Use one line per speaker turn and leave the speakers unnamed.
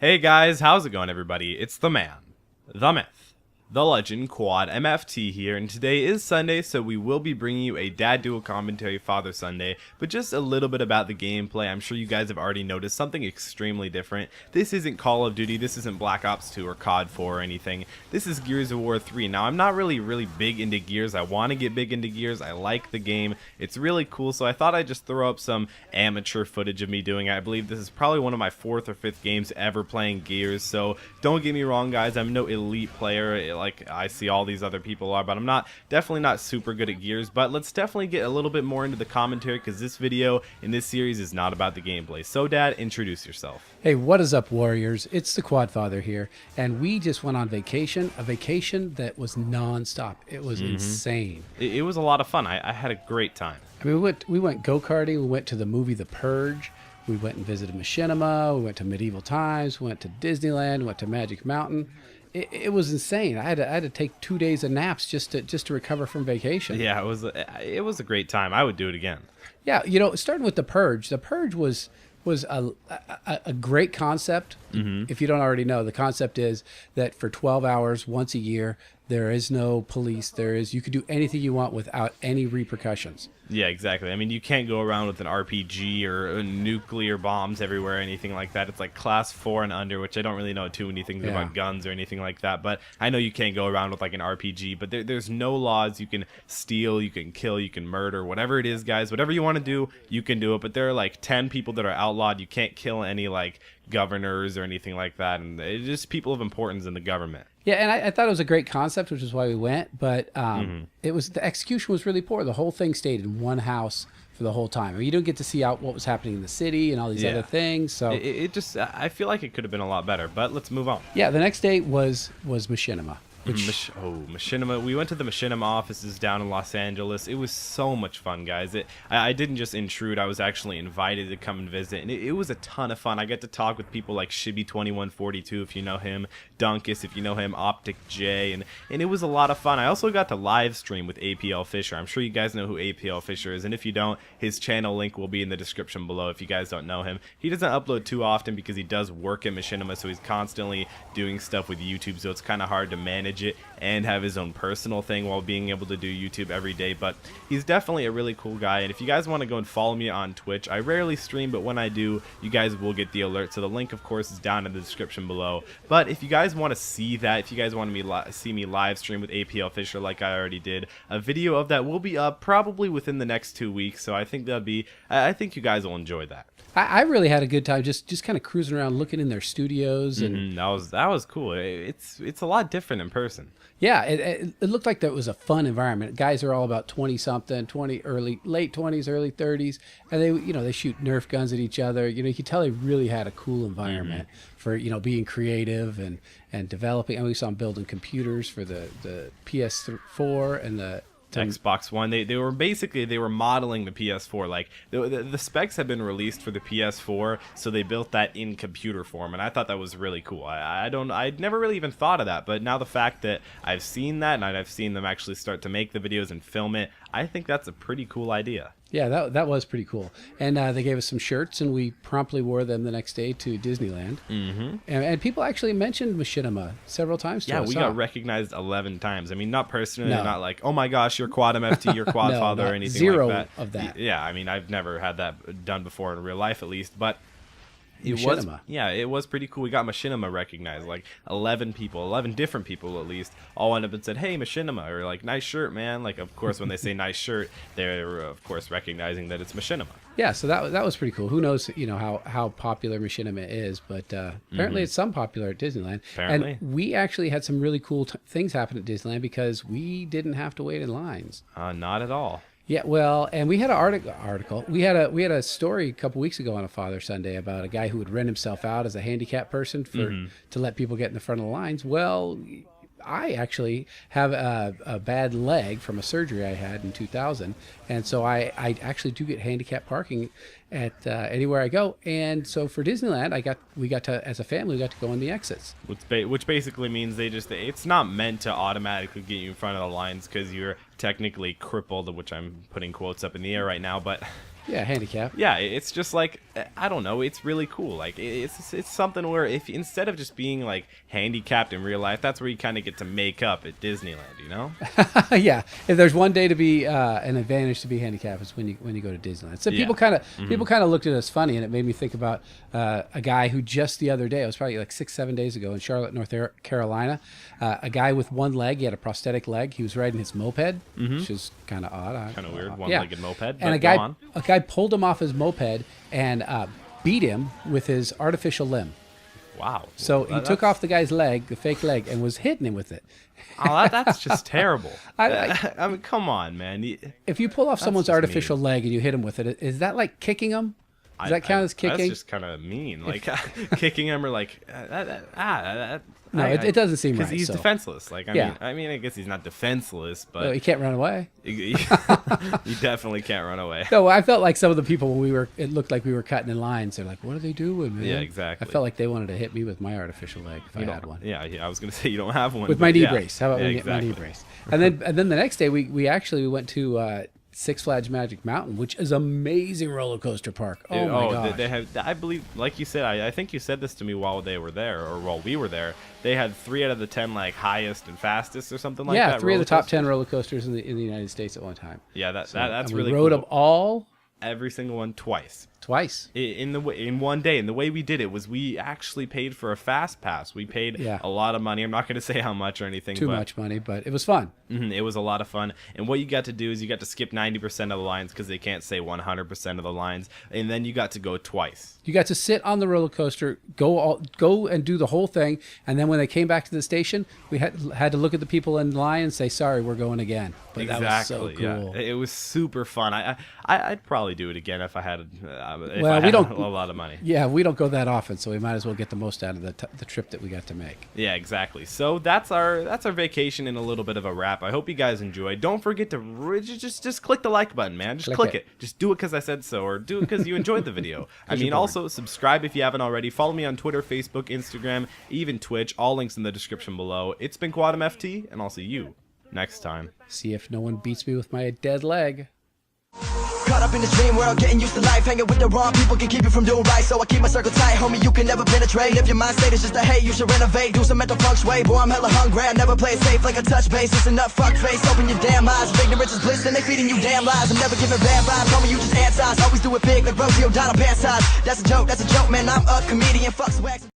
Hey guys, how's it going everybody? It's the man, the myth, the legend, Quad MFT here, and today is Sunday, so we will be bringing you a Dad Duel Commentary Father Sunday, but just a little bit about the gameplay. I'm sure you guys have already noticed something extremely different. This isn't Call of Duty, this isn't Black Ops 2 or COD 4 or anything. This is Gears of War 3. Now, I'm not really big into Gears. I want to get big into Gears. I like the game. It's really cool, so I thought I'd just throw up some amateur footage of me doing it. I believe this is probably one of my 4th or 5th games ever playing Gears, so don't get me wrong, guys. I'm no elite player like I see all these other people are, but I'm definitely not super good at Gears. But let's definitely get a little bit more into the commentary, because this video in this series is not about the gameplay. So Dad, introduce yourself.
Hey, what is up, Warriors? It's the Quad Father here, and we just went on vacation, a vacation that was non-stop. It was insane.
It was a lot of fun. I had a great time.
I mean, we went go-karting, we went to the movie The Purge, we went and visited Machinima, we went to Medieval Times, we went to Disneyland, went to Magic Mountain. It was insane. I had to take 2 days of naps just to recover from vacation.
Yeah, it was a great time. I would do it again.
Yeah, starting with The Purge. The Purge was a great concept. If you don't already know, the concept is that for 12 hours once a year, there is no police. You could do anything you want without any repercussions.
Yeah, exactly. I mean, you can't go around with an RPG or nuclear bombs everywhere or anything like that. It's like class 4 and under, which I don't really know too many things about guns or anything like that. But I know you can't go around with like an RPG. But there's no laws. You can steal, you can kill, you can murder, whatever it is, guys. Whatever you want to do, you can do it. But there are like 10 people that are outlawed. You can't kill any like governors or anything like that. And it's just people of importance in the government.
Yeah, and I thought it was a great concept, which is why we went. But the execution was really poor. The whole thing stayed in one house for the whole time. I mean, you don't get to see out what was happening in the city and all these other things. So
I feel like it could have been a lot better. But let's move on.
Yeah, the next day was Machinima.
Machinima. We went to the Machinima offices down in Los Angeles. It was so much fun, guys. I didn't just intrude. I was actually invited to come and visit, and it was a ton of fun. I got to talk with people like Shibby2142, if you know him, Dunkus, if you know him, Optic J, and it was a lot of fun. I also got to live stream with APL Fisher. I'm sure you guys know who APL Fisher is, and if you don't, his channel link will be in the description below if you guys don't know him. He doesn't upload too often because he does work at Machinima, so he's constantly doing stuff with YouTube, so it's kind of hard to manage it and have his own personal thing while being able to do YouTube every day. But he's definitely a really cool guy, and if you guys want to go and follow me on Twitch, I rarely stream, but when I do, you guys will get the alert. So the link, of course, is down in the description below. But if you guys want to see that, if you guys want to see me live stream with APL Fisher like I already did, a video of that will be up probably within the next 2 weeks. So I think I think you guys will enjoy that.
I really had a good time just kind of cruising around, looking in their studios, and
that was cool. It's a lot different in person.
Yeah, it looked like that was a fun environment. Guys are all about 20-something, late 20s, early 30s, and they shoot Nerf guns at each other. You could tell they really had a cool environment for being creative and developing. And we saw them building computers for the PS4 and the
Xbox One. They were modeling the PS4. Like the specs had been released for the PS4, so they built that in computer form, and I thought that was really cool. I'd never really even thought of that, but now the fact that I've seen that and I've seen them actually start to make the videos and film it, I think that's a pretty cool idea.
Yeah, that was pretty cool. And they gave us some shirts, and we promptly wore them the next day to Disneyland. And people actually mentioned Machinima several times to us.
Yeah, we got recognized 11 times. I mean, not personally, not like, oh my gosh, you're Quad MFT, you're Quad Father, or anything like that.
Zero of that.
Yeah, I mean, I've never had that done before in real life, at least, but it was pretty cool. We got Machinima recognized, like 11 different people at least, all went up and said, hey, Machinima, or like, nice shirt, man. Like, of course, when they say nice shirt, they're of course recognizing that it's Machinima.
Yeah, so that was pretty cool. Who knows, how popular Machinima is, but apparently it's some popular at Disneyland.
Apparently.
And we actually had some really cool things happen at Disneyland because we didn't have to wait in lines.
Not at all.
Yeah, well, and we had an article. We had a story a couple weeks ago on a Father Sunday about a guy who would rent himself out as a handicapped person to let people get in the front of the lines. Well, I actually have a bad leg from a surgery I had in 2000, and so I actually do get handicapped parking at anywhere I go. And so for Disneyland, we got to as a family, we got to go in the exits.
Which basically means it's not meant to automatically get you in front of the lines because you're technically crippled, which I'm putting quotes up in the air right now, but
Yeah, handicap.
Yeah, it's just like, I don't know, it's really cool. Like it's something where if instead of just being like handicapped in real life, that's where you kind of get to make up at Disneyland, you know?
Yeah, if there's one day to be an advantage to be handicapped, it's when you go to Disneyland. So people kind of looked at us funny, and it made me think about a guy who just the other day, it was probably like 6-7 days ago in Charlotte, North Carolina, a guy with one leg, he had a prosthetic leg, he was riding his moped, which is kind of odd.
Kind of weird, one-legged moped.
And a guy pulled him off his moped and beat him with his artificial limb.
Wow.
So he took off the guy's leg, the fake leg, and was hitting him with it.
Oh, that's just terrible. I mean, come on, man.
If you pull off someone's artificial leg and you hit him with it, is that like kicking him? Does that count as kicking?
That's just kind of mean. Like kicking him or like
no, it doesn't seem right.
Because he's defenseless. Like I mean, I guess he's not defenseless, but
no, he can't run away.
He definitely can't run away.
No, I felt like some of the people when it looked like we were cutting in lines. They're like, "What are they doing, man?"
Yeah, exactly.
I felt like they wanted to hit me with my artificial leg if I had one.
Yeah, I was gonna say you don't have one
with my knee brace. How about we get my knee brace? And then the next day we went to Six Flags Magic Mountain, which is amazing roller coaster park. Oh my gosh.
They have, I believe, like you said, I think you said this to me while they were there, or while we were there. They had 3 out of the 10 like highest and fastest or something like that.
Yeah, 3 of the top 10 roller coasters in the United States at one time.
Yeah, that's really
cool. We
rode
them all.
Every single one twice. In one day. And the way we did it was we actually paid for a fast pass. We paid a lot of money. I'm not going to say how much or anything.
Too much money, but it was fun.
It was a lot of fun. And what you got to do is you got to skip 90% of the lines because they can't say 100% of the lines. And then you got to go twice.
You got to sit on the roller coaster, go and do the whole thing. And then when they came back to the station, we had to look at the people in line and say, "Sorry, we're going again." But
exactly.
That was so cool.
Yeah. It was super fun. I'd probably do it again if I had a lot of money.
Yeah, we don't go that often, so we might as well get the most out of the trip that we got to make.
Yeah, exactly. So that's our vacation in a little bit of a wrap. I hope you guys enjoyed. Don't forget to just click the like button, man. Just click it. Just do it because I said so, or do it because you enjoyed the video. I mean, also subscribe if you haven't already. Follow me on Twitter, Facebook, Instagram, even Twitch. All links in the description below. It's been Quantum FT, and I'll see you next time.
See if no one beats me with my dead leg.
Caught up in this dream world, getting used to life. Hanging with the wrong people can keep you from doing right. So I keep my circle tight, homie, you can never penetrate. If your mind state is just a hate, you should renovate. Do some mental feng shui, boy, I'm hella hungry. I never play it safe like a touch base. Listen up, fuck face, open your damn eyes. If ignorance is bliss, then they feeding you damn lies. I'm never giving bad vibes, homie, you just ant size. Always do it big like Rosie O'Donnell pant size. That's a joke, man, I'm a comedian. Fuck swag.